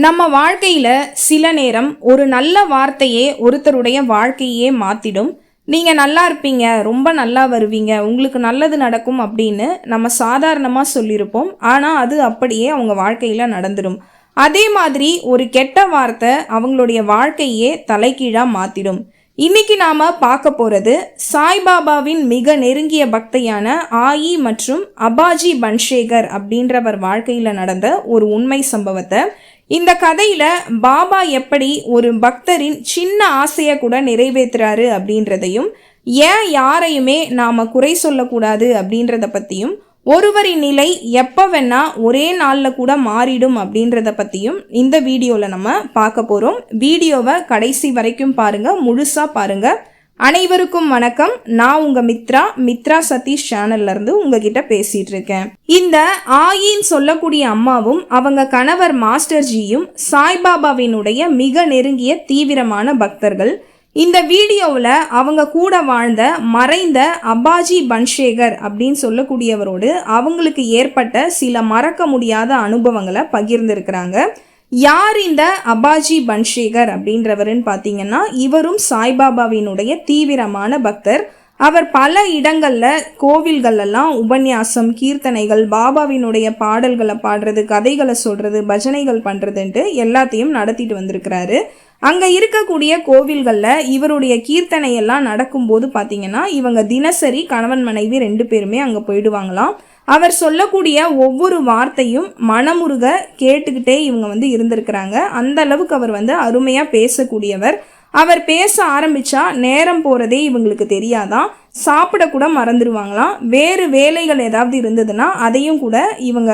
நம்ம வாழ்க்கையில சில நேரம் ஒரு நல்ல வார்த்தையே ஒருத்தருடைய வாழ்க்கையே மாத்திடும். நீங்க நல்லா இருப்பீங்க, ரொம்ப நல்லா வருவீங்க, உங்களுக்கு நல்லது நடக்கும் அப்படின்னு நம்ம சாதாரணமா சொல்லியிருப்போம். ஆனா அது அப்படியே அவங்க வாழ்க்கையில நடந்துடும். அதே மாதிரி ஒரு கெட்ட வார்த்தை அவங்களுடைய வாழ்க்கையே தலைகீழா மாத்திடும். இன்னைக்கு நாம பார்க்க போறது சாய்பாபாவின் மிக நெருங்கிய பக்தையான ஆயி மற்றும் அபாஜி பன்ஷேகர் அப்படின்றவர் வாழ்க்கையில நடந்த ஒரு உண்மை சம்பவத்தை. இந்த கதையில பாபா எப்படி ஒரு பக்தரின் சின்ன ஆசையை கூட நிறைவேற்றுறாரு அப்படின்றதையும், ஏன் யாரையுமே நாம குறை சொல்லக்கூடாது அப்படின்றத பத்தியும், ஒருவரின் நிலை எப்போ வேணா ஒரே நாளில் கூட மாறிடும் அப்படின்றத பற்றியும் இந்த வீடியோவில் நம்ம பார்க்க போகிறோம். வீடியோவை கடைசி வரைக்கும் பாருங்கள், முழுசாக பாருங்கள். அனைவருக்கும் வணக்கம். நான் உங்க மித்ரா சதீஷ் சேனல்ல உங்ககிட்ட பேசிட்டு இருக்கேன். இந்த ஆயின்னு சொல்லக்கூடிய அம்மாவும் அவங்க கணவர் மாஸ்டர்ஜியும் சாய்பாபாவினுடைய மிக நெருங்கிய தீவிரமான பக்தர்கள். இந்த வீடியோவில் அவங்க கூட வாழ்ந்த மறைந்த அபாஜி பன்ஷேகர் அப்படின்னு சொல்லக்கூடியவரோடு அவங்களுக்கு ஏற்பட்ட சில மறக்க முடியாத அனுபவங்களை பகிர்ந்திருக்கிறாங்க. யார் இந்த அபாஜி பன்ஷேகர் அப்படின்றவருன்னு பார்த்தீங்கன்னா, இவரும் சாய்பாபாவினுடைய தீவிரமான பக்தர். அவர் பல இடங்களில் கோவில்களெல்லாம் உபன்யாசம், கீர்த்தனைகள், பாபாவினுடைய பாடல்களை பாடுறது, கதைகளை சொல்கிறது, பஜனைகள் பண்ணுறதுன்ட்டு எல்லாத்தையும் நடத்திட்டு வந்திருக்கிறாரு. அங்கே இருக்கக்கூடிய கோவில்களில் இவருடைய கீர்த்தனையெல்லாம் நடக்கும்போது பார்த்தீங்கன்னா, இவங்க தினசரி கணவன் மனைவி 2 பேருமே அங்கே போயிடுவாங்களாம். அவர் சொல்லக்கூடிய ஒவ்வொரு வார்த்தையும் மனமுருக கேட்டுக்கிட்டே இவங்க இருந்திருக்கிறாங்க. அந்த அளவுக்கு அவர் அருமையாக பேசக்கூடியவர். அவர் பேச ஆரம்பித்தா நேரம் போகிறதே இவங்களுக்கு தெரியாதான். சாப்பிடக்கூட மறந்துடுவாங்களாம். வேறு வேலைகள் ஏதாவது இருந்ததுன்னா அதையும் கூட இவங்க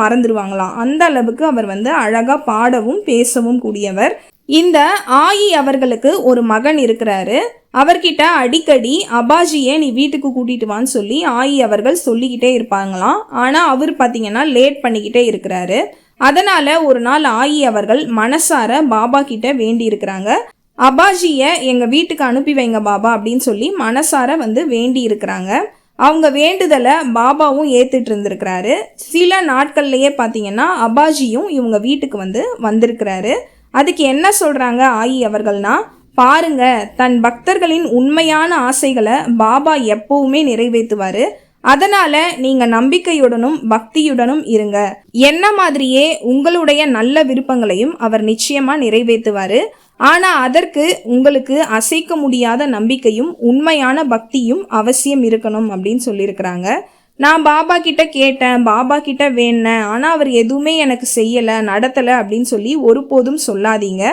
மறந்துடுவாங்களாம். அந்த அளவுக்கு அவர் அழகாக பாடவும் பேசவும் கூடியவர். இந்த ஆயி அவர்களுக்கு ஒரு மகன் இருக்கிறாரு. அவர்கிட்ட அடிக்கடி அபாஜியை நீ வீட்டுக்கு கூட்டிட்டு வான்னு சொல்லி ஆயி அவர்கள் சொல்லிக்கிட்டே இருப்பாங்களாம். ஆனால் அவர் பார்த்தீங்கன்னா லேட் பண்ணிக்கிட்டே இருக்கிறாரு. அதனால ஒரு நாள் ஆயி அவர்கள் மனசார பாபா கிட்ட வேண்டி இருக்கிறாங்க. அபாஜியை எங்கள் வீட்டுக்கு அனுப்பி வைங்க பாபா அப்படின்னு சொல்லி மனசார வேண்டி இருக்கிறாங்க. அவங்க வேண்டுதலை பாபாவும் ஏற்றுட்டு இருந்திருக்கிறாரு. சில நாட்கள்லையே பார்த்தீங்கன்னா அபாஜியும் இவங்க வீட்டுக்கு வந்திருக்கிறாரு. அதுக்கு என்ன சொல்கிறாங்க ஆயி அவர்கள்னா, பாருங்க, தன் பக்தர்களின் உண்மையான ஆசைகளை பாபா எப்பவுமே நிறைவேற்றுவார். அதனால நீங்க நம்பிக்கையுடனும் பக்தியுடனும் இருங்க. என்ன மாதிரியே உங்களுடைய நல்ல விருப்பங்களையும் அவர் நிச்சயமா நிறைவேற்றுவார். ஆனா அதற்கு உங்களுக்கு அசைக்க முடியாத நம்பிக்கையும் உண்மையான பக்தியும் அவசியம் இருக்கணும் அப்படின்னு சொல்லியிருக்கிறாங்க. நான் பாபா கிட்ட கேட்டேன், பாபா கிட்ட வேணேன், ஆனால் அவர் எதுவுமே எனக்கு செய்யலை, நடத்தலை அப்படின்னு சொல்லி ஒருபோதும் சொல்லாதீங்க.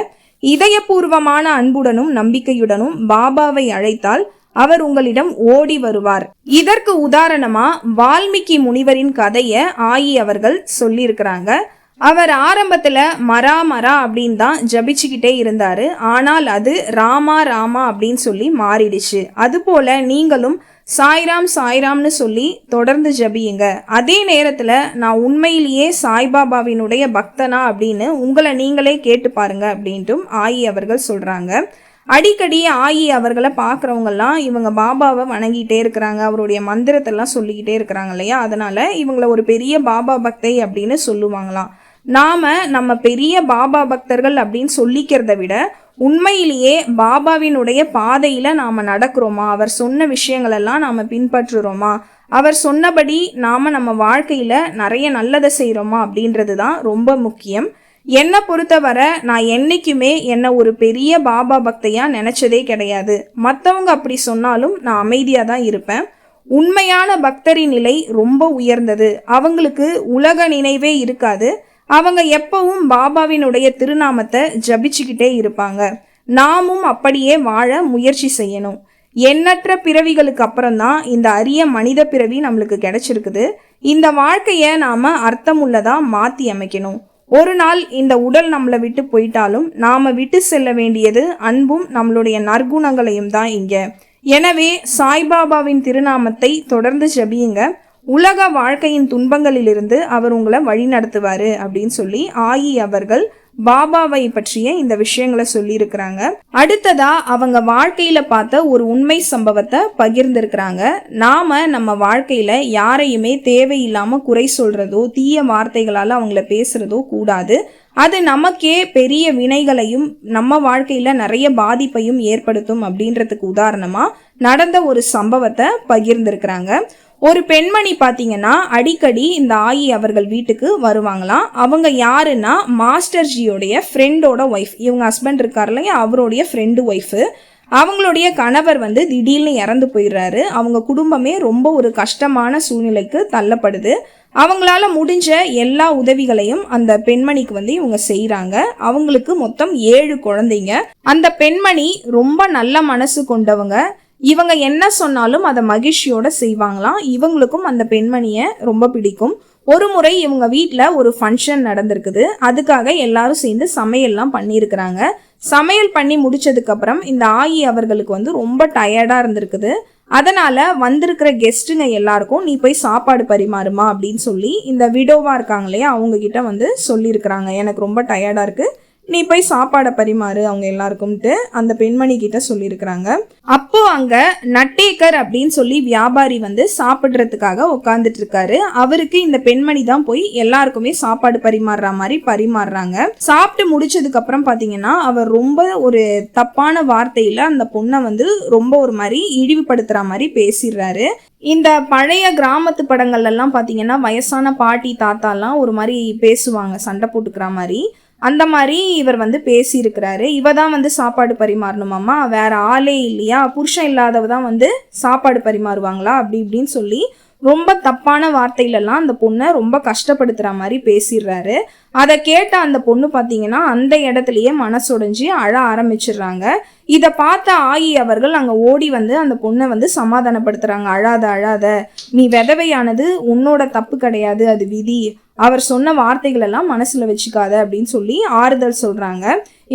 இதயபூர்வமான அன்புடனும் நம்பிக்கையுடனும் பாபாவை அழைத்தால் அவர் உங்களிடம் ஓடி வருவார். இதற்கு உதாரணமா வால்மீகி முனிவரின் கதையை ஆயி அவர்கள் சொல்லியிருக்கிறாங்க. அவர் ஆரம்பத்தில் மரா மரா அப்படின்னு தான் ஜபிச்சுக்கிட்டே இருந்தார். ஆனால் அது ராமா ராமா அப்படின்னு சொல்லி மாறிடுச்சு. அதுபோல் நீங்களும் சாய்ராம் சாய்ராம்னு சொல்லி தொடர்ந்து ஜபியுங்க. அதே நேரத்தில் நான் உண்மையிலேயே சாய்பாபாவினுடைய பக்தனா அப்படின்னு உங்களை நீங்களே கேட்டு பாருங்க அப்படின்ட்டும் ஆயி அவர்கள் சொல்கிறாங்க. அடிக்கடி ஆயி அவர்களை பார்க்குறவங்கெல்லாம் இவங்க பாபாவை வணங்கிட்டே இருக்கிறாங்க, அவருடைய மந்திரத்தெல்லாம் சொல்லிக்கிட்டே இருக்கிறாங்க இல்லையா, அதனால் இவங்களை ஒரு பெரிய பாபா பக்தை அப்படின்னு சொல்லுவாங்களாம். நம்ம பெரிய பாபா பக்தர்கள் அப்படின்னு சொல்லிக்கிறத விட உண்மையிலேயே பாபாவினுடைய பாதையில் நாம் நடக்கிறோமா, அவர் சொன்ன விஷயங்களெல்லாம் நாம் பின்பற்றுறோமா, அவர் சொன்னபடி நாம் நம்ம வாழ்க்கையில் நிறைய நல்லதை செய்கிறோமா அப்படின்றது தான் ரொம்ப முக்கியம். என்னை பொறுத்தவரை நான் என்றைக்குமே என்னை ஒரு பெரிய பாபா பக்தையாக நினச்சதே கிடையாது. மற்றவங்க அப்படி சொன்னாலும் நான் அமைதியாக தான் இருப்பேன். உண்மையான பக்தரின் நிலை ரொம்ப உயர்ந்தது. அவங்களுக்கு உலக நினைவே இருக்காது. அவங்க எப்பவும் பாபாவினுடைய திருநாமத்தை ஜபிச்சுக்கிட்டே இருப்பாங்க. நாமும் அப்படியே வாழ முயற்சி செய்யணும். எண்ணற்ற பிறவிகளுக்கு அப்புறம்தான் இந்த அரிய மனித பிறவி நம்மளுக்கு கிடைச்சிருக்குது. இந்த வாழ்க்கையை நாம் அர்த்தமுள்ளதாக மாற்றி அமைக்கணும். ஒரு நாள் இந்த உடல் நம்மளை விட்டு போயிட்டாலும் நாம் விட்டு செல்ல வேண்டியது அன்பும் நம்மளுடைய நற்குணங்களையும் தான் இங்கே. எனவே சாய்பாபாவின் திருநாமத்தை தொடர்ந்து ஜபியுங்க. உலக வாழ்க்கையின் துன்பங்களிலிருந்து அவர் உங்களை வழி நடத்துவார் அப்படின்னு சொல்லி ஆயி அவர்கள் பாபாவை பற்றிய இந்த விஷயங்களை சொல்லியிருக்கிறாங்க. அடுத்ததா அவங்க வாழ்க்கையில பார்த்த ஒரு உண்மை சம்பவத்தை பகிர்ந்திருக்கிறாங்க. நாம நம்ம வாழ்க்கையில யாரையுமே தேவையில்லாம குறை சொல்றதோ தீய வார்த்தைகளால அவங்கள பேசுறதோ கூடாது. அது நமக்கே பெரிய வினைகளையும் நம்ம வாழ்க்கையில நிறைய பாதிப்பையும் ஏற்படுத்தும் அப்படின்றதுக்கு உதாரணமா நடந்த ஒரு சம்பவத்தை பகிர்ந்திருக்கிறாங்க. ஒரு பெண்மணி பாத்தீங்கன்னா அடிக்கடி இந்த ஆயி அவர்கள் வீட்டுக்கு வருவாங்களாம். அவங்க யாருன்னா மாஸ்டர்ஜியோடைய ஃப்ரெண்டோட ஒய்ஃப். இவங்க ஹஸ்பண்ட் இருக்காரு இல்லையா, அவருடைய ஃப்ரெண்டு ஒய்ஃபு. அவங்களுடைய கணவர் திடீர்னு இறந்து போயிடுறாரு. அவங்க குடும்பமே ரொம்ப ஒரு கஷ்டமான சூழ்நிலைக்கு தள்ளப்படுது. அவங்களால முடிஞ்ச எல்லா உதவிகளையும் அந்த பெண்மணிக்கு இவங்க செய்யறாங்க. அவங்களுக்கு மொத்தம் 7 குழந்தைங்க. அந்த பெண்மணி ரொம்ப நல்ல மனசு கொண்டவங்க. இவங்க என்ன சொன்னாலும் அதை மகிழ்ச்சியோட செய்வாங்களாம். இவங்களுக்கும் அந்த பெண்மணியை ரொம்ப பிடிக்கும். ஒரு முறை இவங்க வீட்டில் ஒரு ஃபங்க்ஷன் நடந்திருக்குது. அதுக்காக எல்லாரும் சேர்ந்து சமையல்லாம் பண்ணியிருக்கிறாங்க. சமையல் பண்ணி முடிச்சதுக்கு அப்புறம் இந்த ஆயி அவர்களுக்கு ரொம்ப டயர்டா இருந்திருக்குது. அதனால வந்திருக்கிற கெஸ்ட்டுங்க எல்லாருக்கும் நீ போய் சாப்பாடு பரிமாறுமா அப்படின்னு சொல்லி இந்த விடோவா இருக்காங்க இல்லையா, அவங்க கிட்ட சொல்லியிருக்கிறாங்க, எனக்கு ரொம்ப டயர்டா இருக்கு, நீ போய் சாப்பாடை பரிமாறு அவங்க எல்லாருக்கும்ட்டு அந்த பெண்மணி கிட்ட சொல்லியிருக்கிறாங்க. அப்போ அங்க நட்டேக்கர் அப்படின்னு சொல்லி வியாபாரி சாப்பிடுறதுக்காக உட்காந்துட்டு இருக்காரு. அவருக்கு இந்த பெண்மணி தான் போய் எல்லாருக்குமே சாப்பாடு பரிமாறுற மாதிரி பரிமாறுறாங்க. சாப்பிட்டு முடிச்சதுக்கு அப்புறம் பாத்தீங்கன்னா அவர் ரொம்ப ஒரு தப்பான வார்த்தையில அந்த பொண்ணை ரொம்ப ஒரு மாதிரி இழிவுபடுத்துற மாதிரி பேசிடுறாரு. இந்த பழைய கிராமத்து படங்கள்ல எல்லாம் பாத்தீங்கன்னா வயசான பாட்டி தாத்தாலாம் ஒரு மாதிரி பேசுவாங்க, சண்டை போட்டுக்கிற மாதிரி. அந்த மாதிரி இவர் பேசியிருக்கிறாரு. இவ தான் சாப்பாடு பரிமாறணுமாம்மா, வேற ஆளே இல்லையா, புருஷன் இல்லாதவ தான் சாப்பாடு பரிமாறுவாங்களா அப்படி இப்படின்னு சொல்லி ரொம்ப தப்பான வார்த்தையிலலாம் அந்த பொண்ணை ரொம்ப கஷ்டப்படுத்துற மாதிரி பேசிடுறாரு. அதை கேட்ட அந்த பொண்ணு பார்த்தீங்கன்னா அந்த இடத்துலயே மனசுடைஞ்சு அழ ஆரம்பிச்சிடுறாங்க. இதை பார்த்த ஆயி அவர்கள் அங்கே ஓடி அந்த பொண்ணை சமாதானப்படுத்துறாங்க. அழாத அழாத, நீ விதவையானது உன்னோட தப்பு கிடையாது, அது விதி, அவர் சொன்ன வார்த்தைகள் எல்லாம் மனசுல வச்சுக்காத அப்படின்னு சொல்லி ஆறுதல் சொல்றாங்க.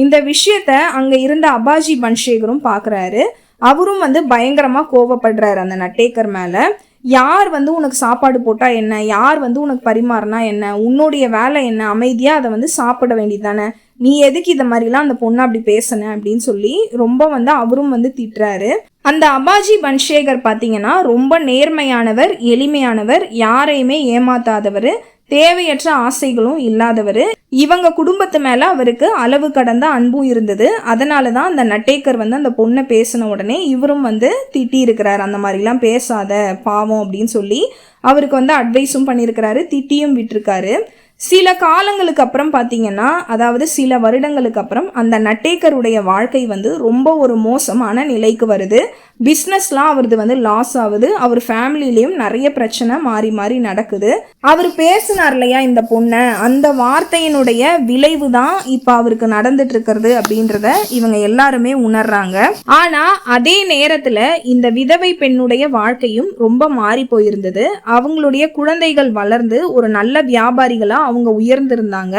இந்த விஷயத்த அங்க இருந்த அபாஜி பன்ஷேகரும் பாக்குறாரு. அவரும் பயங்கரமா கோவப்படுறாரு அந்த நட்டேக்கர் மேல. யார் உனக்கு சாப்பாடு போட்டா என்ன, யார் உனக்கு பரிமாறினா என்ன, உன்னுடைய வேலை என்ன, அமைதியா அதை சாப்பிட வேண்டியதானே, நீ எதுக்கு இதை மாதிரிலாம் அந்த பொண்ணு அப்படி பேசன அப்படின்னு சொல்லி ரொம்ப அவரும் திட்டுறாரு. அந்த அபாஜி பன்ஷேகர் பாத்தீங்கன்னா ரொம்ப நேர்மையானவர், எளிமையானவர், யாரையுமே ஏமாத்தாதவர், தேவையற்ற ஆசைகளும் இல்லாதவர். இவங்க குடும்பத்து மேல அவருக்கு அளவு கடந்த அன்பும் இருந்தது. அதனாலதான் அந்த நட்டேக்கர் அந்த பொண்ணை பேசின உடனே இவரும் திட்டி இருக்கிறார், அந்த மாதிரிலாம் பேசாத பாவம் அப்படின்னு சொல்லி அவருக்கு அட்வைஸும் பண்ணியிருக்கிறாரு, திட்டியும் விட்டுருக்காரு. சில காலங்களுக்கு அப்புறம் பார்த்தீங்கன்னா, அதாவது சில வருடங்களுக்கு அப்புறம் அந்த நட்டேக்கருடைய வாழ்க்கை ரொம்ப ஒரு மோசமான நிலைக்கு வருது. பிஸ்னஸ்லாம் அவரது லாஸ் ஆகுது. அவர் ஃபேமிலிலையும் நிறைய பிரச்சனை மாறி மாறி நடக்குது. அவர் பேசினார் இல்லையா இந்த பொண்ணை, அந்த வார்த்தையினுடைய விளைவு தான் இப்போ அவருக்கு நடந்துட்டு இருக்கிறது அப்படின்றத இவங்க எல்லாருமே உணர்றாங்க. ஆனா அதே நேரத்துல இந்த விதவை பெண்ணுடைய வாழ்க்கையும் ரொம்ப மாறி போயிருந்தது. அவங்களுடைய குழந்தைகள் வளர்ந்து ஒரு நல்ல வியாபாரிகளா அவங்க உயர்ந்திருந்தாங்க.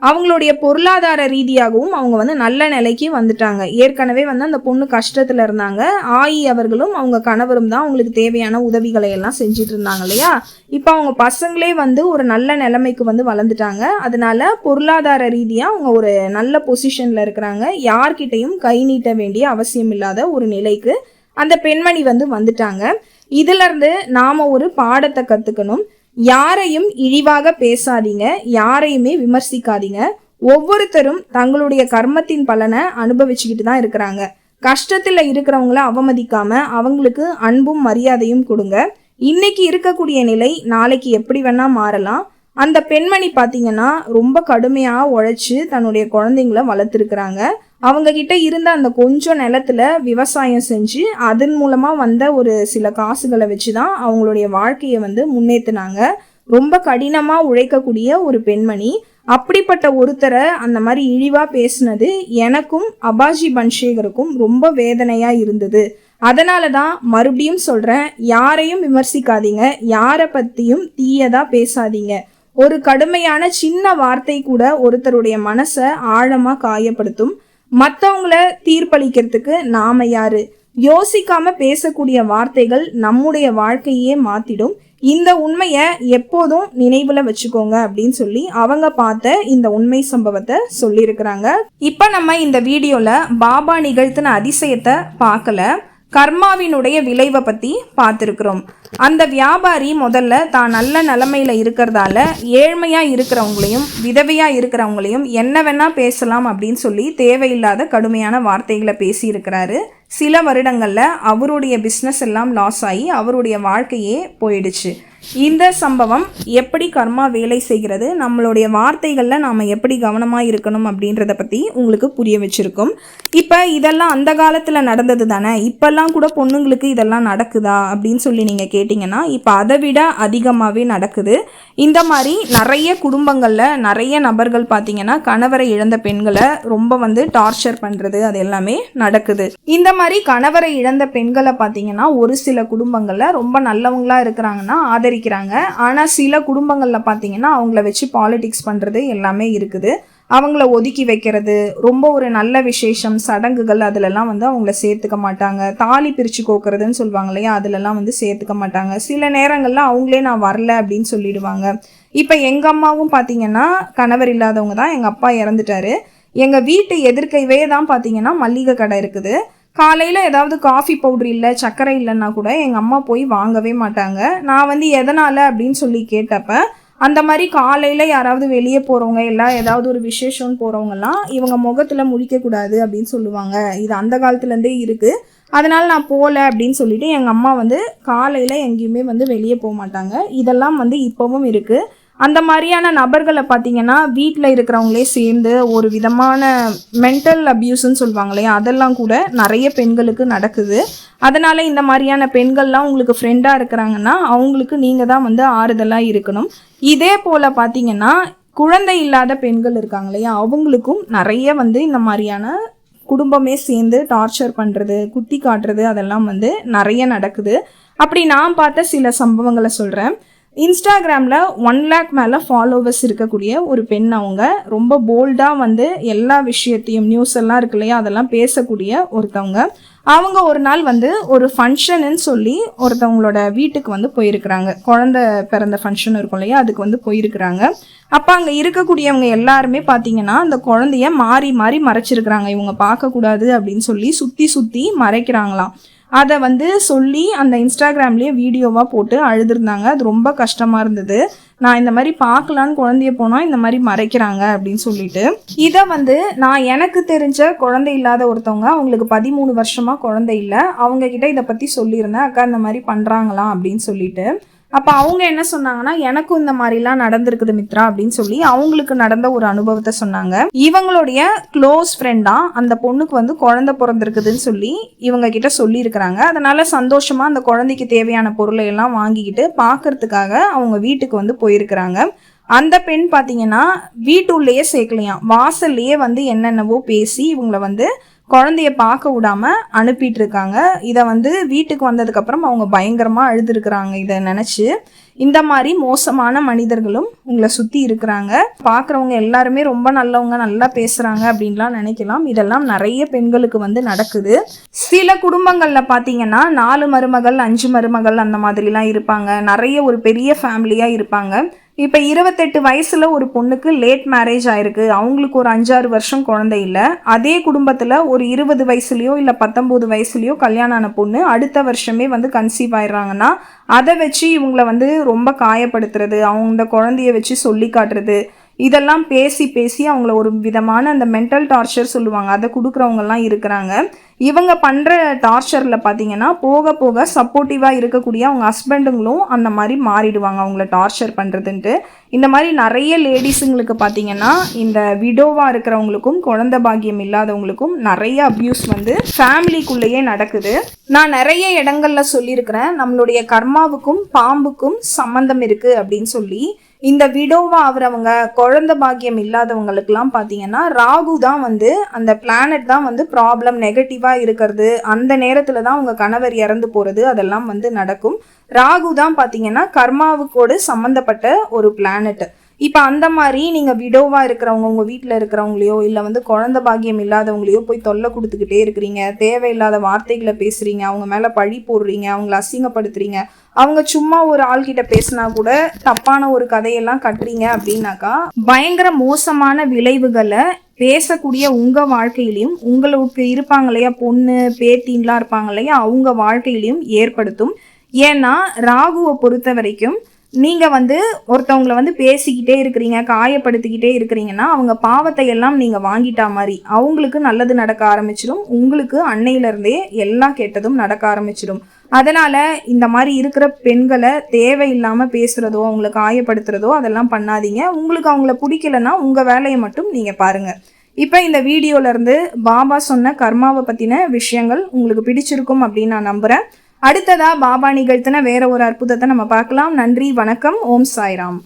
அவங்களுடைய பொருளாதார ரீதியாகவும் அவங்க நல்ல நிலைக்கு வந்துட்டாங்க. ஏற்கனவே அந்த பொண்ணு கஷ்டத்துல இருந்தாங்க. ஆயி அவர்களும் அவங்க கணவரும் தான் அவங்களுக்கு தேவையான உதவிகளை எல்லாம் செஞ்சுட்டு இருந்தாங்க இல்லையா. இப்போ அவங்க பசங்களே ஒரு நல்ல நிலைமைக்கு வளர்ந்துட்டாங்க. அதனால பொருளாதார ரீதியா அவங்க ஒரு நல்ல பொசிஷன்ல இருக்கிறாங்க. யார்கிட்டையும் கை நீட்ட வேண்டிய அவசியம் இல்லாத ஒரு நிலைக்கு அந்த பெண்மணி வந்துட்டாங்க. இதுல இருந்து நாம ஒரு பாடத்தை கத்துக்கணும். யாரையும் இழிவாக பேசாதீங்க, யாரையுமே விமர்சிக்காதீங்க. ஒவ்வொருத்தரும் தங்களுடைய கர்மத்தின் பலனை அனுபவிச்சுக்கிட்டு தான் இருக்கிறாங்க. கஷ்டத்துல இருக்கிறவங்கள அவமதிக்காம அவங்களுக்கு அன்பும் மரியாதையும் கொடுங்க. இன்னைக்கு இருக்கக்கூடிய நிலை நாளைக்கு எப்படி வேணா மாறலாம். அந்த பெண்மணி பார்த்தீங்கன்னா ரொம்ப கடுமையாக உழைச்சி தன்னுடைய குழந்தைங்கள வளர்த்துருக்குறாங்க. அவங்க கிட்ட இருந்த அந்த கொஞ்சம் நிலத்துல விவசாயம் செஞ்சு அதன் மூலமா வந்த ஒரு சில காசுகளை வச்சு தான் அவங்களுடைய வாழ்க்கையை முன்னேற்றினாங்க. ரொம்ப கடினமா உழைக்கக்கூடிய ஒரு பெண்மணி. அப்படிப்பட்ட ஒருத்தரை அந்த மாதிரி இழிவா பேசினது எனக்கும் அபாஜி பன்ஷேகருக்கும் ரொம்ப வேதனையா இருந்தது. அதனால தான் மறுபடியும் சொல்றேன், யாரையும் விமர்சிக்காதீங்க, யாரை பத்தியும் தீயதா பேசாதீங்க. ஒரு கடுமையான சின்ன வார்த்தை கூட ஒருத்தருடைய மனசை ஆழமா காயப்படுத்தும். மற்றவங்கள தீர்ப்பளிக்கிறதுக்கு நாம யாரு? யோசிக்காம பேசக்கூடிய வார்த்தைகள் நம்முடைய வாழ்க்கையே மாத்திடும். இந்த உண்மையை எப்போதும் நினைவுல வச்சுக்கோங்க அப்படின்னு சொல்லி அவங்க பார்த்த இந்த உண்மை சம்பவத்தை சொல்லியிருக்கிறாங்க. இப்போ நம்ம இந்த வீடியோல பாபா நிகழ்த்தின அதிசயத்தை பார்க்கல, கர்மாவினுடைய விளைவை பற்றி பார்த்துருக்குறோம். அந்த வியாபாரி முதல்ல தான் நல்ல நிலைமையில இருக்கிறதால ஏழ்மையாக இருக்கிறவங்களையும் விதவையாக இருக்கிறவங்களையும் என்ன வேணா பேசலாம் அப்படின்னு சொல்லி தேவையில்லாத கடுமையான வார்த்தைகளை பேசியிருக்கிறாரு. சில வருடங்களில் அவருடைய பிஸ்னஸ் எல்லாம் லாஸ் ஆகி அவருடைய வாழ்க்கையே போயிடுச்சு. இந்த சம்பவம் எப்படி கர்மா வேலை செய்கிறது, நம்மளுடைய வார்த்தைகளில் நாம் எப்படி கவனமாக இருக்கணும் அப்படின்றத பற்றி உங்களுக்கு புரிய வச்சுருக்கோம். இப்போ இதெல்லாம் அந்த காலத்தில் நடந்தது தானே, இப்போல்லாம் கூட பொண்ணுங்களுக்கு இதெல்லாம் நடக்குதா அப்படின்னு சொல்லி நீங்கள் கேட்டிங்கன்னா இப்போ அதை விட அதிகமாகவே நடக்குது. இந்த மாதிரி நிறைய குடும்பங்களில் நிறைய நபர்கள் பார்த்தீங்கன்னா கணவரை இழந்த பெண்களை ரொம்ப டார்ச்சர் பண்ணுறது அது எல்லாமே நடக்குது. இந்த மாதிரி கணவரை இழந்த பெண்களை பார்த்தீங்கன்னா ஒரு சில குடும்பங்களில் ரொம்ப நல்லவங்களா இருக்கிறாங்கன்னா ஆதரிக்கிறாங்க. ஆனால் சில குடும்பங்களில் பார்த்தீங்கன்னா அவங்கள வச்சு பாலிடிக்ஸ் பண்ணுறது எல்லாமே இருக்குது. அவங்கள ஒதுக்கி வைக்கிறது, ரொம்ப ஒரு நல்ல விசேஷம் சடங்குகள் அதிலெல்லாம் அவங்கள சேர்த்துக்க மாட்டாங்க. தாலி பிரித்து கோக்குறதுன்னு சொல்லுவாங்க இல்லையா, அதிலெல்லாம் சேர்த்துக்க மாட்டாங்க. சில நேரங்களில் அவங்களே நான் வரல அப்படின்னு சொல்லிடுவாங்க. இப்போ எங்கள் அம்மாவும் பார்த்தீங்கன்னா கணவர் இல்லாதவங்க தான். எங்கள் அப்பா இறந்துட்டாரு. எங்கள் வீட்டு எதிர்க்கைவே தான் பார்த்தீங்கன்னா மல்லிகை கடை இருக்குது. காலையில் ஏதாவது காஃபி பவுடர் இல்லை சர்க்கரை இல்லைன்னா கூட எங்கள் அம்மா போய் வாங்கவே மாட்டாங்க. நான் எதனால் அப்படின்னு சொல்லி கேட்டப்ப அந்த மாதிரி காலையில் யாராவது வெளியே போகிறவங்க இல்லை ஏதாவது ஒரு விசேஷம்னு போகிறவங்கலாம் இவங்க முகத்தில் முழிக்கக்கூடாது அப்படின்னு சொல்லுவாங்க. இது அந்த காலத்துலேருந்தே இருக்குது. அதனால் நான் போகல அப்படின்னு சொல்லிட்டு எங்கள் அம்மா காலையில் எங்கேயுமே வெளியே போக மாட்டாங்க. இதெல்லாம் இப்போவும் இருக்குது. அந்த மாதிரியான நபர்களை பார்த்தீங்கன்னா வீட்டில் இருக்கிறவங்களே சேர்ந்து ஒரு விதமான மென்டல் அப்யூஸ்ன்னு சொல்லுவாங்க இல்லையா, அதெல்லாம் கூட நிறைய பெண்களுக்கு நடக்குது. அதனால் இந்த மாதிரியான பெண்கள்லாம் உங்களுக்கு ஃப்ரெண்டாக இருக்கிறாங்கன்னா அவங்களுக்கு நீங்கள் தான் ஆறுதலாக இருக்கணும். இதே போல் பார்த்தீங்கன்னா குழந்தை இல்லாத பெண்கள் இருக்காங்க இல்லையா, அவங்களுக்கும் நிறைய இந்த மாதிரியான குடும்பமே சேர்ந்து டார்ச்சர் பண்ணுறது குத்தி காட்டுறது அதெல்லாம் நிறைய நடக்குது. அப்படி நான் பார்த்த சில சம்பவங்களை சொல்கிறேன். இன்ஸ்டாகிராமில் 1 lakh மேலே ஃபாலோவர்ஸ் இருக்கக்கூடிய ஒரு பெண். அவங்க ரொம்ப போல்டாக எல்லா விஷயத்தையும் நியூஸ் எல்லாம் இருக்கு இல்லையா அதெல்லாம் பேசக்கூடிய ஒருத்தவங்க. அவங்க ஒரு நாள் ஒரு ஃபங்க்ஷன்னு சொல்லி ஒருத்தவங்களோட வீட்டுக்கு போயிருக்கிறாங்க. குழந்தை பிறந்த ஃபங்க்ஷன் இருக்கும் இல்லையா, அதுக்கு போயிருக்கிறாங்க. அப்போ அங்கே இருக்கக்கூடியவங்க எல்லாருமே பார்த்தீங்கன்னா அந்த குழந்தைய மாறி மாறி மறைச்சிருக்கிறாங்க. இவங்க பார்க்கக்கூடாது அப்படின்னு சொல்லி சுற்றி சுற்றி மறைக்கிறாங்களாம். அதை சொல்லி அந்த இன்ஸ்டாகிராம்லேயே வீடியோவாக போட்டு அழுதுருந்தாங்க. அது ரொம்ப கஷ்டமாக இருந்தது. நான் இந்த மாதிரி பார்க்கலான்னு குழந்தைய போனால் இந்த மாதிரி மறைக்கிறாங்க அப்படின்னு சொல்லிட்டு இதை நான் எனக்கு தெரிஞ்ச குழந்தை இல்லாத ஒருத்தவங்க, அவங்களுக்கு 13 வருஷமாக குழந்தை இல்லை, அவங்கக்கிட்ட இதை பற்றி சொல்லியிருந்தேன். அக்கா இந்த மாதிரி பண்ணுறாங்களாம் அப்படின்னு சொல்லிட்டு. அப்போ அவங்க என்ன சொன்னாங்கன்னா, எனக்கும் இந்த மாதிரிலாம் நடந்திருக்குது மித்ரா அப்படின்னு சொல்லி அவங்களுக்கு நடந்த ஒரு அனுபவத்தை சொன்னாங்க. இவங்களுடைய க்ளோஸ் ஃப்ரெண்டா அந்த பொண்ணுக்கு குழந்தை பிறந்திருக்குதுன்னு சொல்லி இவங்க கிட்ட சொல்லியிருக்கிறாங்க. அதனால சந்தோஷமா அந்த குழந்தைக்கு தேவையான பொருளை எல்லாம் வாங்கிக்கிட்டு பார்க்கறதுக்காக அவங்க வீட்டுக்கு போயிருக்கிறாங்க. அந்த பெண் பார்த்தீங்கன்னா வீட்டுள்ளேயே சேர்க்கலையாம், வாசல்லையே என்னென்னவோ பேசி இவங்களை குழந்தைய பார்க்க விடாம அனுப்பிட்டு இருக்காங்க. இதை வீட்டுக்கு வந்ததுக்கப்புறம் அவங்க பயங்கரமா அழுதுருக்குறாங்க இதை நினைச்சு. இந்த மாதிரி மோசமான மனிதர்களும் உங்களை சுற்றி இருக்கிறாங்க. பார்க்குறவங்க எல்லாருமே ரொம்ப நல்லவங்க நல்லா பேசுகிறாங்க அப்படின்லாம் நினைக்கலாம். இதெல்லாம் நிறைய பெண்களுக்கு நடக்குது. சில குடும்பங்களில் பார்த்தீங்கன்னா 4 மருமகள் 5 மருமகள் அந்த மாதிரிலாம் இருப்பாங்க. நிறைய ஒரு பெரிய ஃபேமிலியாக இருப்பாங்க. இப்போ 28 வயசில் ஒரு பொண்ணுக்கு லேட் மேரேஜ் ஆயிருக்கு. அவங்களுக்கு ஒரு 5-6 வருஷம் குழந்தை இல்லை. அதே குடும்பத்தில் ஒரு 20 வயசுலையோ இல்லை 19 வயசுலையோ கல்யாணம் ஆன பொண்ணு அடுத்த வருஷமே கன்சீவ் ஆயிடுறாங்கன்னா அதை வச்சு இவங்களை ரொம்ப காயப்படுத்துறது, அவங்க இந்த குழந்தைய வச்சு சொல்லி காட்டுறது, இதெல்லாம் பேசி பேசி அவங்கள ஒரு விதமான அந்த மென்டல் டார்ச்சர் சொல்லுவாங்க, அதை கொடுக்குறவங்கலாம் இருக்கிறாங்க. இவங்க பண்ணுற டார்ச்சரில் பார்த்தீங்கன்னா போக போக சப்போர்ட்டிவாக இருக்கக்கூடிய அவங்க ஹஸ்பண்டுங்களும் அந்த மாதிரி மாறிடுவாங்க அவங்கள டார்ச்சர் பண்ணுறதுன்ட்டு. இந்த மாதிரி நிறைய லேடிஸுங்களுக்கு பார்த்தீங்கன்னா இந்த விடோவாக இருக்கிறவங்களுக்கும் குழந்தை பாக்கியம் இல்லாதவங்களுக்கும் நிறைய அப்யூஸ் ஃபேமிலிக்குள்ளேயே நடக்குது. நான் நிறைய இடங்கள்ல சொல்லியிருக்கிறேன் நம்மளுடைய கர்மாவுக்கும் பாம்புக்கும் சம்பந்தம் இருக்குது அப்படின்னு சொல்லி. இந்த விடோவா ஆகிறவங்க குழந்தை பாக்கியம் இல்லாதவங்களுக்குலாம் பார்த்தீங்கன்னா ராகு தான் அந்த பிளானட் தான் ப்ராப்ளம் நெகட்டிவாக இருக்கிறது. அந்த நேரத்தில் தான் உங்கள் கணவர் இறந்து போகிறது அதெல்லாம் நடக்கும். ராகு தான் பார்த்தீங்கன்னா கர்மாவுக்கோடு சம்மந்தப்பட்ட ஒரு பிளானட். இப்போ அந்த மாதிரி நீங்கள் விடோவாக இருக்கிறவங்க, உங்கள் வீட்டில் இருக்கிறவங்களையோ இல்லை வந்து குழந்தை பாக்கியம் இல்லாதவங்களையோ போய் தொல்லை கொடுத்துக்கிட்டே இருக்கிறீங்க, தேவையில்லாத வார்த்தைகளை பேசுகிறீங்க, அவங்க மேலே பழி போடுறீங்க, அவங்கள அசிங்கப்படுத்துறீங்க, அவங்க சும்மா ஒரு ஆள்கிட்ட பேசினா கூட தப்பான ஒரு கதையெல்லாம் கட்டுறீங்க அப்படின்னாக்கா பயங்கர மோசமான விளைவுகளை பேசக்கூடிய உங்கள் வாழ்க்கையிலையும், உங்களுக்கு இருப்பாங்க இல்லையா பொண்ணு பேத்தின்லாம் இருப்பாங்க இல்லையா அவங்க வாழ்க்கையிலையும் ஏற்படுத்தும். ஏன்னா ராகுவை பொறுத்த வரைக்கும் நீங்கள் வந்து ஒருத்தவங்களை வந்து பேசிக்கிட்டே இருக்கிறீங்க, காயப்படுத்திக்கிட்டே இருக்கிறீங்கன்னா அவங்க பாவத்தை எல்லாம் நீங்கள் வாங்கிட்டா மாதிரி அவங்களுக்கு நல்லது நடக்க ஆரம்பிச்சிடும், உங்களுக்கு அன்னையிலேருந்தே எல்லா கெட்டதும் நடக்க ஆரம்பிச்சிடும். அதனால் இந்த மாதிரி இருக்கிற பெண்களை தேவையில்லாமல் பேசுகிறதோ அவங்களை காயப்படுத்துகிறதோ அதெல்லாம் பண்ணாதீங்க. உங்களுக்கு அவங்கள பிடிக்கலன்னா உங்கள் வேலையை மட்டும் நீங்கள் பாருங்கள். இப்போ இந்த வீடியோலேருந்து பாபா சொன்ன கர்மாவை பற்றின விஷயங்கள் உங்களுக்கு பிடிச்சிருக்கும் அப்படின்னு நான் நம்புகிறேன். அடுத்ததா பாபா நிகழ்த்தின வேற ஒரு அற்புதத்தை நம்ம பார்க்கலாம். நன்றி, வணக்கம், ஓம் சாய்ராம்.